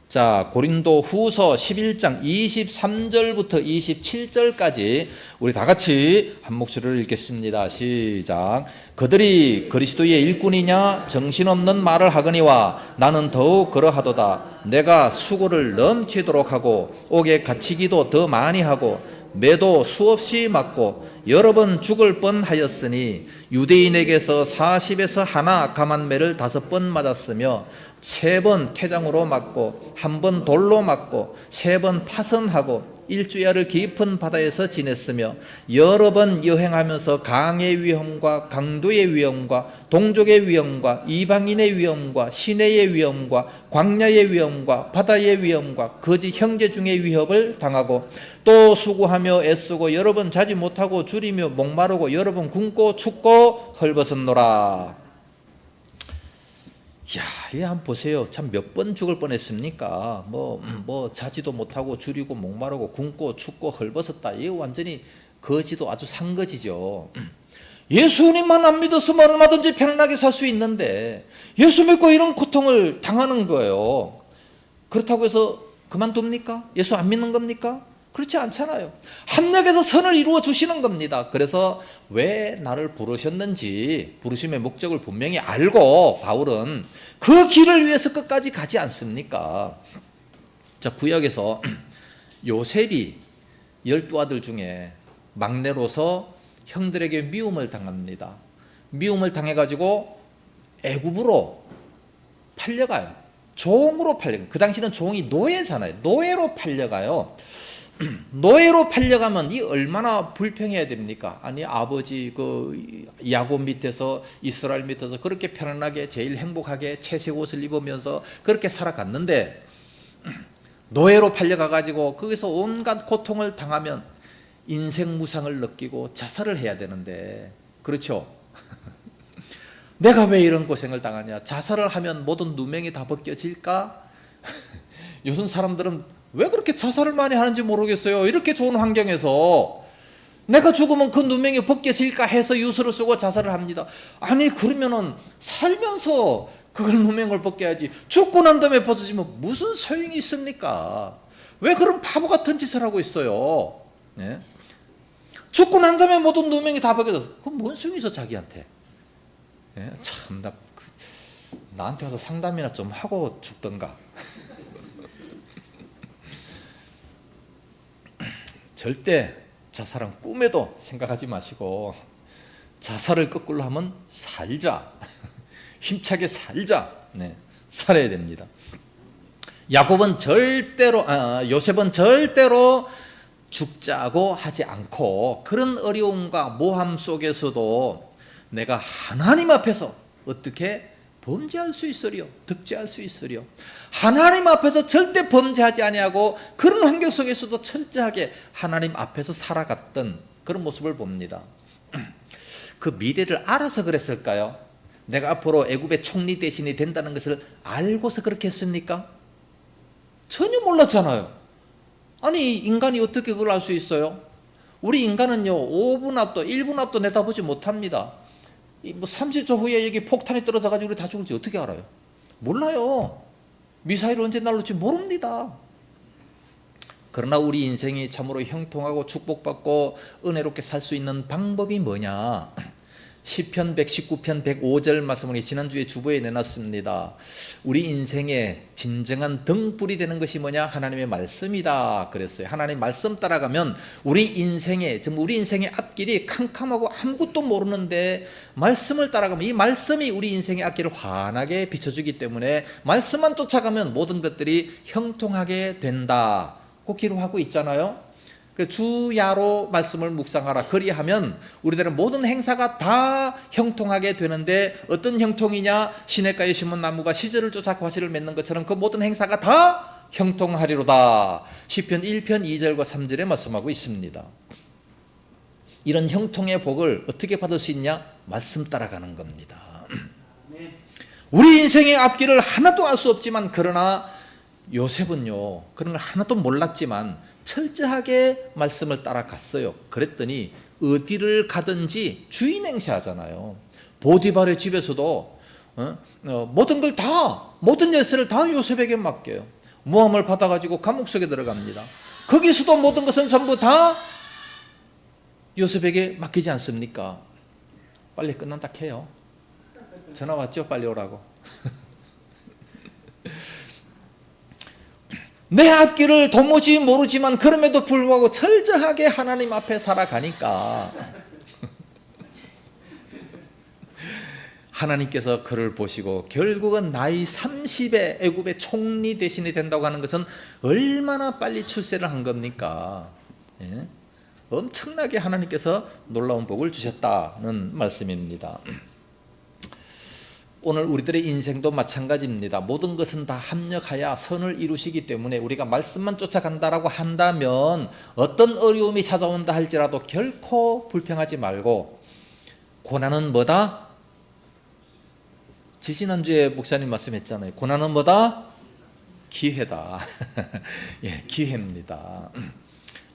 자, 고린도후서 11장 23절부터 27절까지 우리 다 같이 한 목소리를 읽겠습니다. 시작. 그들이 그리스도의 일꾼이냐 정신없는 말을 하거니와 나는 더욱 그러하도다. 내가 수고를 넘치도록 하고 옥에 갇히기도 더 많이 하고 매도 수없이 맞고 여러 번 죽을 뻔하였으니 유대인에게서 40에서 하나 감한 매를 5번 맞았으며 3번 퇴장으로 맞고 1번 돌로 맞고 3번 파선하고 일주야를 깊은 바다에서 지냈으며 여러 번 여행하면서 강의 위험과 강도의 위험과 동족의 위험과 이방인의 위험과 시내의 위험과 광야의 위험과 바다의 위험과 거짓 형제 중의 위협을 당하고 또 수고하며 애쓰고 여러 번 자지 못하고 줄이며 목마르고 여러 번 굶고 춥고 헐벗었노라. 야, 이 한번 보세요. 참 몇 번 죽을 뻔했습니까? 뭐 자지도 못하고 줄이고 목마르고 굶고 춥고 헐벗었다. 이거 완전히 거지도 아주 상거지죠. 예수님만 안 믿었으면 얼마든지 편안하게 살 수 있는데 예수 믿고 이런 고통을 당하는 거예요. 그렇다고 해서 그만둡니까? 예수 안 믿는 겁니까? 그렇지 않잖아요. 합력해서 선을 이루어 주시는 겁니다. 그래서 왜 나를 부르셨는지 부르심의 목적을 분명히 알고 바울은 그 길을 위해서 끝까지 가지 않습니까? 자, 구약에서 요셉이 12아들 중에 막내로서 형들에게 미움을 당합니다. 미움을 당해가지고 애굽으로 팔려가요. 종으로 팔려가요. 그 당시는 종이 노예잖아요. 노예로 팔려가요. 노예로 팔려가면 이 얼마나 불평해야 됩니까? 아니, 아버지 그 야곱 밑에서 이스라엘 밑에서 그렇게 편안하게 제일 행복하게 채색 옷을 입으면서 그렇게 살아갔는데 노예로 팔려가 가지고 거기서 온갖 고통을 당하면 인생 무상을 느끼고 자살을 해야 되는데, 그렇죠? 내가 왜 이런 고생을 당하냐? 자살을 하면 모든 누명이 다 벗겨질까? 요즘 사람들은 왜 그렇게 자살을 많이 하는지 모르겠어요. 이렇게 좋은 환경에서 내가 죽으면 그 누명이 벗겨질까 해서 유서를 쓰고 자살을 합니다. 아니, 그러면은 살면서 그걸 누명을 벗겨야지. 죽고 난 다음에 벗어지면 무슨 소용이 있습니까? 왜 그런 바보 같은 짓을 하고 있어요? 예? 죽고 난 다음에 모든 누명이 다 벗겨져. 그럼 뭔 소용이 있어 자기한테? 예? 참, 나한테 와서 상담이나 좀 하고 죽던가. 절대 자살은 꿈에도 생각하지 마시고 자살을 거꾸로 하면 살자. 힘차게 살자. 네, 살아야 됩니다. 요셉은 절대로 죽자고 하지 않고 그런 어려움과 모함 속에서도 내가 하나님 앞에서 어떻게 범죄할 수 있으리요? 득죄할 수 있으리요? 하나님 앞에서 절대 범죄하지 아니하고 그런 환경 속에서도 철저하게 하나님 앞에서 살아갔던 그런 모습을 봅니다. 그 미래를 알아서 그랬을까요? 내가 앞으로 애굽의 총리 대신이 된다는 것을 알고서 그렇게 했습니까? 전혀 몰랐잖아요. 아니, 인간이 어떻게 그걸 알 수 있어요? 우리 인간은요, 5분 앞도 1분 앞도 내다보지 못합니다. 뭐 30초 후에 여기 폭탄이 떨어져가지고 우리 다 죽을지 어떻게 알아요? 몰라요. 미사일 언제 날올지 모릅니다. 그러나 우리 인생이 참으로 형통하고 축복받고 은혜롭게 살 수 있는 방법이 뭐냐? 시편 119편 105절 말씀을 지난주에 주보에 내놨습니다. 우리 인생의 진정한 등불이 되는 것이 뭐냐? 하나님의 말씀이다 그랬어요. 하나님 말씀 따라가면 우리 인생의 앞길이 캄캄하고 아무것도 모르는데 말씀을 따라가면 이 말씀이 우리 인생의 앞길을 환하게 비춰주기 때문에 말씀만 쫓아가면 모든 것들이 형통하게 된다. 꼭 기록하고 있잖아요. 주야로 말씀을 묵상하라. 그리하면 우리들은 모든 행사가 다 형통하게 되는데 어떤 형통이냐? 시냇가에 심은 나무가 시절을 쫓아 과실을 맺는 것처럼 그 모든 행사가 다 형통하리로다. 시편 1편 2절과 3절에 말씀하고 있습니다. 이런 형통의 복을 어떻게 받을 수 있냐? 말씀 따라가는 겁니다. 우리 인생의 앞길을 하나도 알 수 없지만 그러나 요셉은요 그런 걸 하나도 몰랐지만 철저하게 말씀을 따라갔어요. 그랬더니 어디를 가든지 주인 행세하잖아요. 보디발의 집에서도 모든 걸 다, 모든 열쇠를 다 요셉에게 맡겨요. 모함을 받아가지고 감옥 속에 들어갑니다. 거기서도 모든 것은 전부 다 요셉에게 맡기지 않습니까? 빨리 끝난다 해요. 전화 왔죠? 빨리 오라고. 내 앞길을 도무지 모르지만 그럼에도 불구하고 철저하게 하나님 앞에 살아가니까 하나님께서 그를 보시고 결국은 나이 30에 애굽의 총리 대신이 된다고 하는 것은 얼마나 빨리 출세를 한 겁니까? 예? 엄청나게 하나님께서 놀라운 복을 주셨다는 말씀입니다. 오늘 우리들의 인생도 마찬가지입니다. 모든 것은 다 합력하여 선을 이루시기 때문에 우리가 말씀만 쫓아간다라고 한다면 어떤 어려움이 찾아온다 할지라도 결코 불평하지 말고 고난은 뭐다? 지지난주에 목사님 말씀했잖아요. 고난은 뭐다? 기회다. 예, 기회입니다.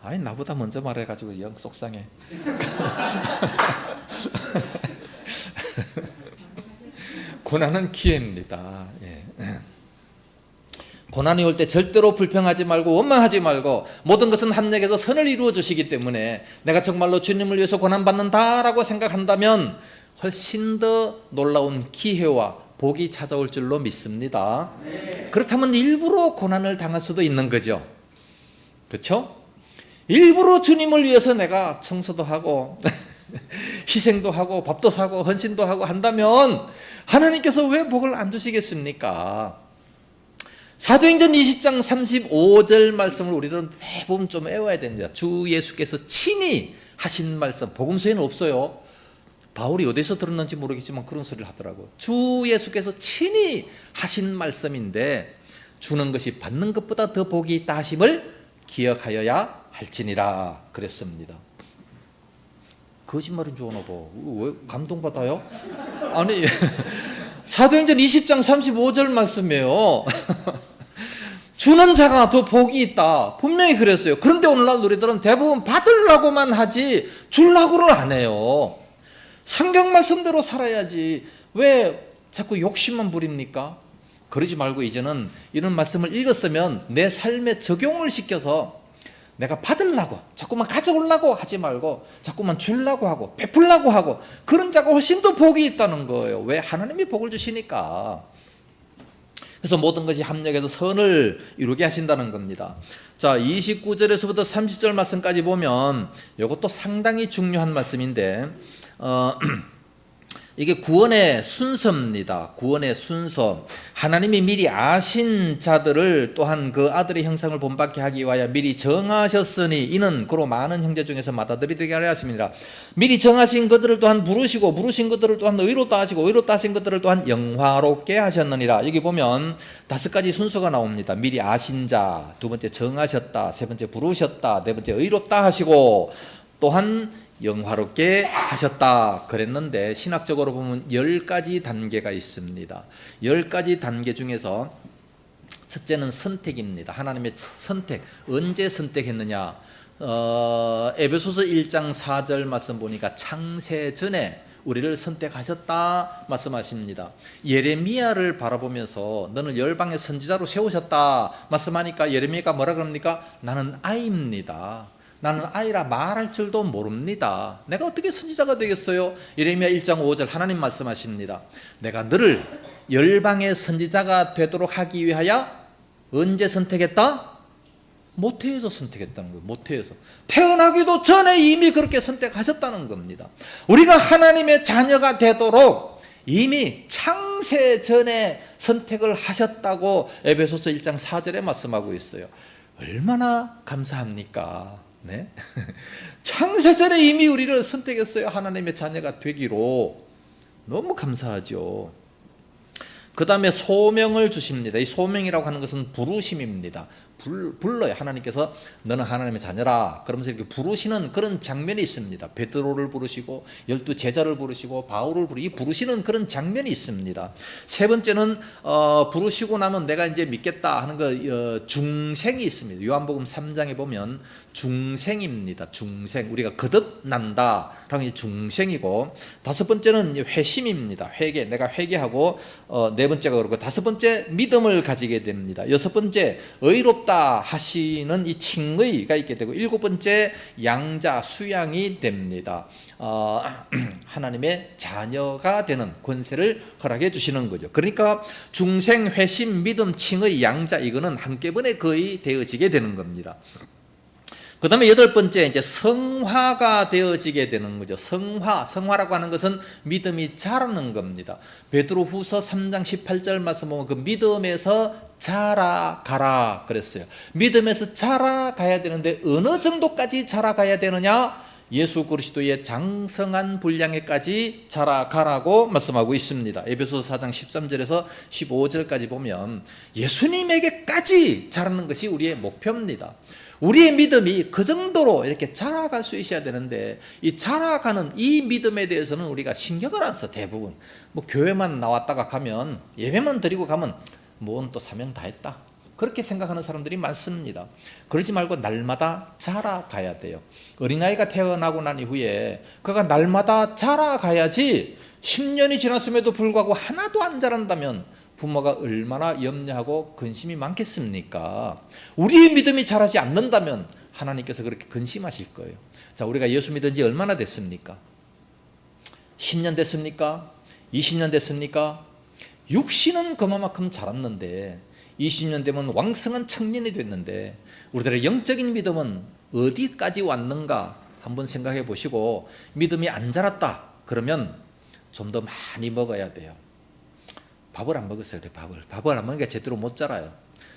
아이 나보다 먼저 말해가지고 영 속상해. 고난은 기회입니다. 예. 고난이 올 때 절대로 불평하지 말고 원망하지 말고 모든 것은 합력해서 선을 이루어 주시기 때문에 내가 정말로 주님을 위해서 고난받는다라고 생각한다면 훨씬 더 놀라운 기회와 복이 찾아올 줄로 믿습니다. 그렇다면 일부러 고난을 당할 수도 있는 거죠. 그렇죠? 일부러 주님을 위해서 내가 청소도 하고 희생도 하고 밥도 사고 헌신도 하고 한다면 하나님께서 왜 복을 안 주시겠습니까? 사도행전 20장 35절 말씀을 우리들은 대부분 좀 외워야 됩니다. 주 예수께서 친히 하신 말씀, 복음서에는 없어요. 바울이 어디서 들었는지 모르겠지만 그런 소리를 하더라고요. 주 예수께서 친히 하신 말씀인데 주는 것이 받는 것보다 더 복이 있다 하심을 기억하여야 할지니라 그랬습니다. 거짓말인 줄 아나 봐. 왜 감동받아요? 아니 사도행전 20장 35절 말씀이에요. 주는 자가 더 복이 있다. 분명히 그랬어요. 그런데 오늘날 우리들은 대부분 받으려고만 하지 주려고를 안 해요. 성경 말씀대로 살아야지 왜 자꾸 욕심만 부립니까? 그러지 말고 이제는 이런 말씀을 읽었으면 내 삶에 적용을 시켜서 내가 받으려고 자꾸만 가져오려고 하지 말고 자꾸만 주려고 하고 베풀려고 하고 그런 자가 훨씬 더 복이 있다는 거예요. 왜? 하나님이 복을 주시니까. 그래서 모든 것이 합력해서 선을 이루게 하신다는 겁니다. 자, 29절에서부터 30절 말씀까지 보면 이것도 상당히 중요한 말씀인데 이게 구원의 순서입니다. 구원의 순서. 하나님이 미리 아신 자들을 또한 그 아들의 형상을 본받게 하기 위하여 미리 정하셨으니 이는 그로 많은 형제 중에서 맏아들이 되게 하려 하십니다. 미리 정하신 것들을 또한 부르시고 부르신 것들을 또한 의롭다 하시고 의롭다 하신 것들을 또한 영화롭게 하셨느니라. 여기 보면 5가지 순서가 나옵니다. 미리 아신 자, 두 번째 정하셨다, 세 번째 부르셨다, 네 번째 의롭다 하시고 또한 영화롭게 하셨다 그랬는데 신학적으로 보면 10가지 단계가 있습니다. 10가지 단계 중에서 첫째는 선택입니다. 하나님의 선택. 언제 선택했느냐? 에베소서 1장 4절 말씀 보니까 창세 전에 우리를 선택하셨다 말씀하십니다. 예레미야를 바라보면서 너는 열방의 선지자로 세우셨다 말씀하니까 예레미야가 뭐라 그럽니까? 나는 아이입니다. 나는 아이라 말할 줄도 모릅니다. 내가 어떻게 선지자가 되겠어요? 예레미야 1장 5절 하나님 말씀하십니다. 내가 너를 열방의 선지자가 되도록 하기 위하여 언제 선택했다? 모태에서 선택했다는 거예요. 모태에서 태어나기도 전에 이미 그렇게 선택하셨다는 겁니다. 우리가 하나님의 자녀가 되도록 이미 창세 전에 선택을 하셨다고 에베소서 1장 4절에 말씀하고 있어요. 얼마나 감사합니까? 네? 창세 전에 이미 우리를 선택했어요. 하나님의 자녀가 되기로. 너무 감사하죠. 그 다음에 소명을 주십니다. 이 소명이라고 하는 것은 부르심입니다. 불러요. 하나님께서 너는 하나님의 자녀라 그러면서 이렇게 부르시는 그런 장면이 있습니다. 베드로를 부르시고 12 제자를 부르시고 바울을 이 부르시는 그런 장면이 있습니다. 세 번째는 부르시고 나면 내가 이제 믿겠다 하는 거 중생이 있습니다. 요한복음 3장에 보면 중생입니다. 중생. 우리가 거듭난다 라는 게 중생이고, 다섯 번째는 회심입니다. 회개. 내가 회개하고, 네 번째가 그렇고, 다섯 번째 믿음을 가지게 됩니다. 여섯 번째 의롭다 하시는 이 칭의가 있게 되고, 일곱 번째 양자 수양이 됩니다. 하나님의 자녀가 되는 권세를 허락해 주시는 거죠. 그러니까 중생, 회심, 믿음, 칭의, 양자, 이거는 한꺼번에 거의 되어지게 되는 겁니다. 그 다음에 여덟 번째 이제 성화가 되어지게 되는 거죠. 성화라고 하는 것은 믿음이 자라는 겁니다. 베드로후서 3장 18절 말씀 보면 그 믿음에서 자라가라 그랬어요. 믿음에서 자라가야 되는데 어느 정도까지 자라가야 되느냐? 예수 그리스도의 장성한 분량에까지 자라가라고 말씀하고 있습니다. 에베소서 4장 13절에서 15절까지 보면 예수님에게까지 자라는 것이 우리의 목표입니다. 우리의 믿음이 그 정도로 이렇게 자라갈 수 있어야 되는데, 이 자라가는 이 믿음에 대해서는 우리가 신경을 안 써. 대부분 뭐 교회만 나왔다가 가면, 예배만 드리고 가면 뭔 또 사명 다 했다 그렇게 생각하는 사람들이 많습니다. 그러지 말고 날마다 자라가야 돼요. 어린아이가 태어나고 난 이후에 그가 날마다 자라가야지, 10년이 지났음에도 불구하고 하나도 안 자란다면 부모가 얼마나 염려하고 근심이 많겠습니까? 우리의 믿음이 자라지 않는다면 하나님께서 그렇게 근심하실 거예요. 자, 우리가 예수 믿은 지 얼마나 됐습니까? 10년 됐습니까? 20년 됐습니까? 육신은 그만큼 자랐는데 20년 되면 왕성한 청년이 됐는데 우리들의 영적인 믿음은 어디까지 왔는가 한번 생각해 보시고, 믿음이 안 자랐다 그러면 좀 더 많이 먹어야 돼요. 밥을 안 먹었어요. 그래, 밥을 안 먹으니까 제대로 못 자라요.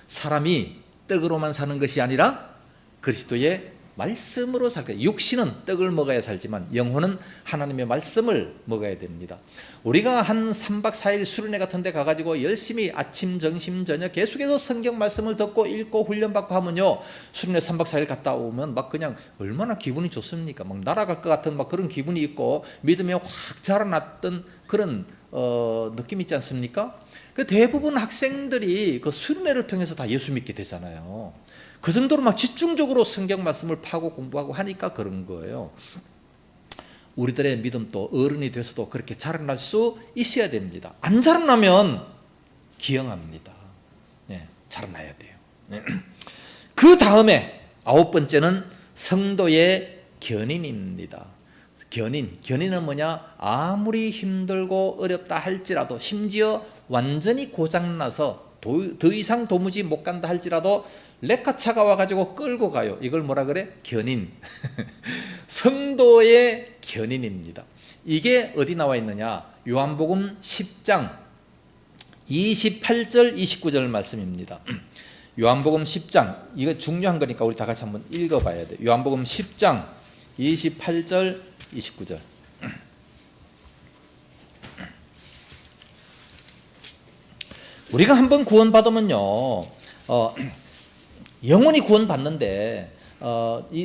사람이 떡으로만 사는 것이 아니라 그리스도의 말씀으로 살 거예요. 육신은 떡을 먹어야 살지만 영혼은 하나님의 말씀을 먹어야 됩니다. 우리가 한 3박 4일 수련회 같은 데 가가지고 열심히 아침, 점심, 저녁 계속해서 성경 말씀을 듣고 읽고 훈련받고 하면요, 수련회 3박 4일 갔다 오면 막 그냥 얼마나 기분이 좋습니까? 막 날아갈 것 같은 막 그런 기분이 있고 믿음이 확 자라났던 그런 느낌 있지 않습니까? 그 대부분 학생들이 그 수련회를 통해서 다 예수 믿게 되잖아요. 그 정도로 막 집중적으로 성경 말씀을 파고 공부하고 하니까 그런 거예요. 우리들의 믿음도 어른이 돼서도 그렇게 자라날 수 있어야 됩니다. 안 자라나면 기형합니다. 네, 자라나야 돼요. 그 다음에 아홉 번째는 성도의 견인입니다. 견인은 뭐냐? 아무리 힘들고 어렵다 할지라도, 심지어 완전히 고장나서 더 이상 도무지 못 간다 할지라도 레카차가 와가지고 끌고 가요. 이걸 뭐라 그래? 견인. 성도의 견인입니다. 이게 어디 나와 있느냐? 요한복음 10장 28절 29절 말씀입니다. 요한복음 10장, 이거 중요한 거니까 우리 다 같이 한번 읽어봐야 돼요. 요한복음 10장 28절 29절. 우리가 한번 구원받으면요, 영원히 구원받는데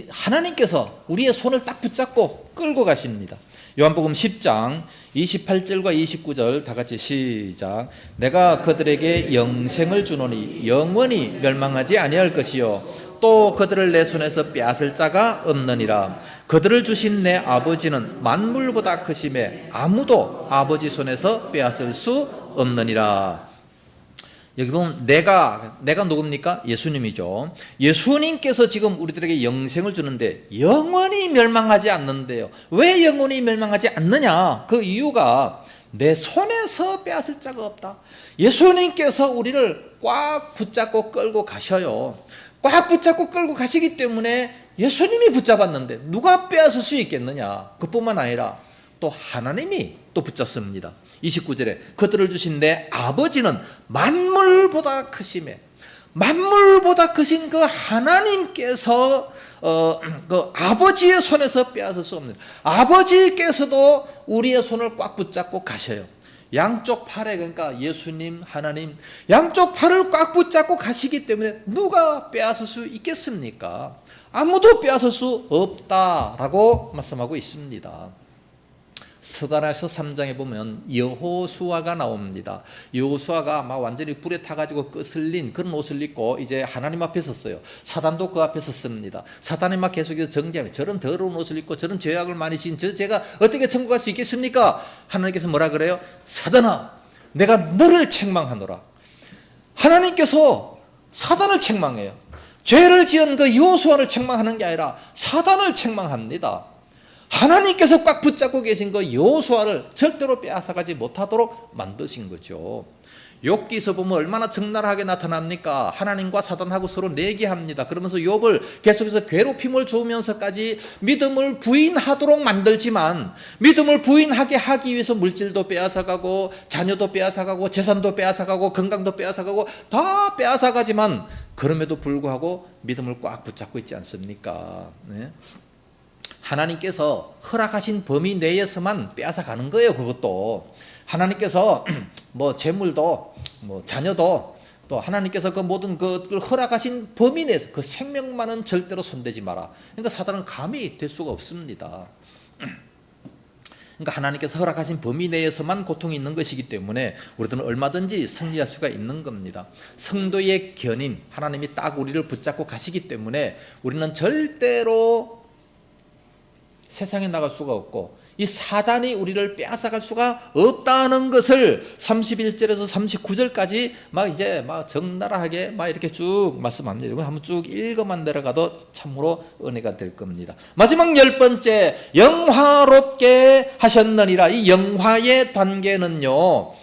하나님께서 우리의 손을 딱 붙잡고 끌고 가십니다. 요한복음 10장 28절과 29절 다 같이 시작. 내가 그들에게 영생을 주노니 영원히 멸망하지 아니할 것이요 또 그들을 내 손에서 빼앗을 자가 없느니라. 그들을 주신 내 아버지는 만물보다 크심에 아무도 아버지 손에서 빼앗을 수 없느니라. 여기 보면 내가 누굽니까? 예수님이죠. 예수님께서 지금 우리들에게 영생을 주는데 영원히 멸망하지 않는데요. 왜 영원히 멸망하지 않느냐? 그 이유가 내 손에서 빼앗을 자가 없다. 예수님께서 우리를 꽉 붙잡고 끌고 가셔요. 꽉 붙잡고 끌고 가시기 때문에 예수님이 붙잡았는데 누가 빼앗을 수 있겠느냐? 그뿐만 아니라 또 하나님이 또 붙잡습니다. 29절에 그들을 주신 내 아버지는 만물보다 크심에, 만물보다 크신 그 하나님께서 그 아버지의 손에서 빼앗을 수 없는, 아버지께서도 우리의 손을 꽉 붙잡고 가셔요. 양쪽 팔에, 그러니까 예수님, 하나님 양쪽 팔을 꽉 붙잡고 가시기 때문에 누가 빼앗을 수 있겠습니까? 아무도 빼앗을 수 없다라고 말씀하고 있습니다. 스가랴서 3장에 보면 여호수아가 나옵니다. 여호수아가 막 완전히 불에 타가지고 거슬린 그런 옷을 입고 이제 하나님 앞에 섰어요. 사단도 그 앞에 섰습니다. 사단이 막 계속해서 정죄하며 저런 더러운 옷을 입고 저런 죄악을 많이 지은 제가 어떻게 천국 갈 수 있겠습니까? 하나님께서 뭐라 그래요? 사단아, 내가 너를 책망하노라. 하나님께서 사단을 책망해요. 죄를 지은 그 여호수아를 책망하는 게 아니라 사단을 책망합니다. 하나님께서 꽉 붙잡고 계신 그 여호수아를 절대로 빼앗아가지 못하도록 만드신 거죠. 욥기서 보면 얼마나 적나라하게 나타납니까? 하나님과 사단하고 서로 내기합니다. 그러면서 욥을 계속해서 괴롭힘을 주면서까지 믿음을 부인하도록 만들지만, 믿음을 부인하게 하기 위해서 물질도 빼앗아가고 자녀도 빼앗아가고 재산도 빼앗아가고 건강도 빼앗아가고 다 빼앗아가지만 그럼에도 불구하고 믿음을 꽉 붙잡고 있지 않습니까? 네? 하나님께서 허락하신 범위 내에서만 빼앗아가는 거예요. 그것도 하나님께서 뭐 재물도 뭐 자녀도 또 하나님께서 그 모든 것을 허락하신 범위 내에서 그 생명만은 절대로 손대지 마라. 그러니까 사단은 감히 될 수가 없습니다. 그러니까 하나님께서 허락하신 범위 내에서만 고통이 있는 것이기 때문에 우리들은 얼마든지 승리할 수가 있는 겁니다. 성도의 견인, 하나님이 딱 우리를 붙잡고 가시기 때문에 우리는 절대로 세상에 나갈 수가 없고 이 사단이 우리를 빼앗아갈 수가 없다는 것을 31절에서 39절까지 막 이제 막 적나라하게 막 이렇게 쭉 말씀합니다. 이거 한번 쭉 읽어만 내려가도 참으로 은혜가 될 겁니다. 마지막 10번째, 영화롭게 하셨느니라. 이 영화의 단계는요,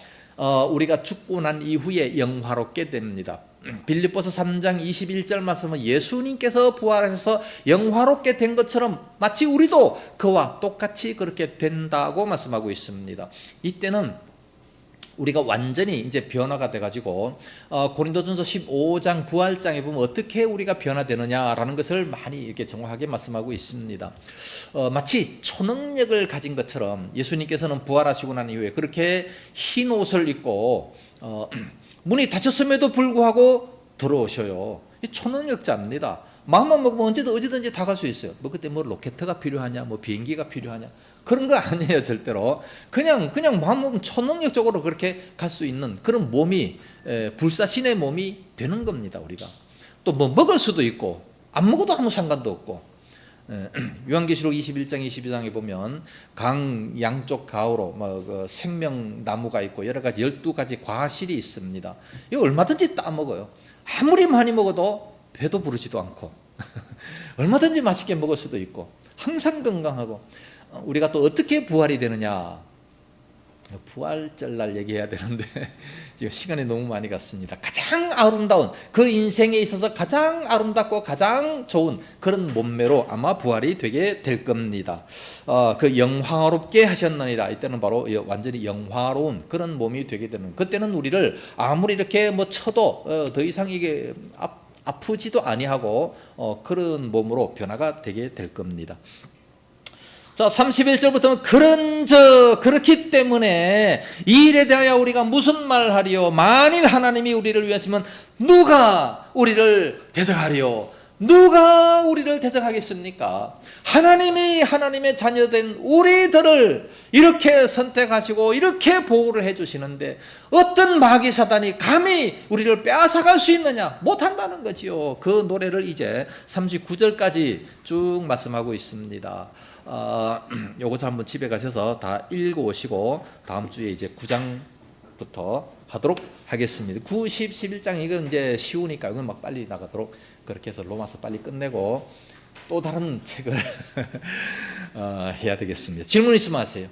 우리가 죽고 난 이후에 영화롭게 됩니다. 빌립보서 3장 21절 말씀은 예수님께서 부활하셔서 영화롭게 된 것처럼 마치 우리도 그와 똑같이 그렇게 된다고 말씀하고 있습니다. 이때는 우리가 완전히 이제 변화가 돼가지고 고린도전서 15장 부활장에 보면 어떻게 우리가 변화되느냐라는 것을 많이 이렇게 정확하게 말씀하고 있습니다. 마치 초능력을 가진 것처럼 예수님께서는 부활하시고 난 이후에 그렇게 흰 옷을 입고 문이 닫혔음에도 불구하고 들어오셔요. 이 초능력자입니다. 마음만 먹으면 언제든지 다 갈 수 있어요. 뭐 그때 뭐 로켓가 필요하냐, 뭐 비행기가 필요하냐, 그런 거 아니에요, 절대로. 그냥 마음 먹으면 초능력적으로 그렇게 갈 수 있는 그런 몸이, 불사신의 몸이 되는 겁니다, 우리가. 또 뭐 먹을 수도 있고 안 먹어도 아무 상관도 없고. 요한계시록 21장 22장에 보면 강 양쪽 가우로 그 생명나무가 있고 여러 가지 12가지 과실이 있습니다. 이거 얼마든지 따먹어요. 아무리 많이 먹어도 배도 부르지도 않고 얼마든지 맛있게 먹을 수도 있고 항상 건강하고. 우리가 또 어떻게 부활이 되느냐, 부활절날 얘기해야 되는데 지금 시간이 너무 많이 갔습니다. 가장 아름다운, 그 인생에 있어서 가장 아름답고 가장 좋은 그런 몸매로 아마 부활이 되게 될 겁니다. 그 영화롭게 하셨느니라. 이때는 바로 완전히 영화로운 그런 몸이 되게 되는, 그때는 우리를 아무리 이렇게 뭐 쳐도 더 이상 이게 아프지도 아니하고 그런 몸으로 변화가 되게 될 겁니다. 자, 31절부터는 그렇기 때문에 이 일에 대하여 우리가 무슨 말을 하리요? 만일 하나님이 우리를 위하시면 누가 우리를 대적하리요? 누가 우리를 대적하겠습니까? 하나님이 하나님의 자녀된 우리들을 이렇게 선택하시고 이렇게 보호를 해주시는데 어떤 마귀 사단이 감히 우리를 빼앗아갈 수 있느냐? 못한다는 거지요. 그 노래를 이제 39절까지 쭉 말씀하고 있습니다. 요것도 한번 집에 가셔서 다 읽어오시고 다음 주에 이제 9장부터 하도록 하겠습니다. 9, 10, 11장 이건 이제 쉬우니까 이건 막 빨리 나가도록 그렇게 해서 로마서 빨리 끝내고 또 다른 책을 해야 되겠습니다. 질문 있으면 하세요.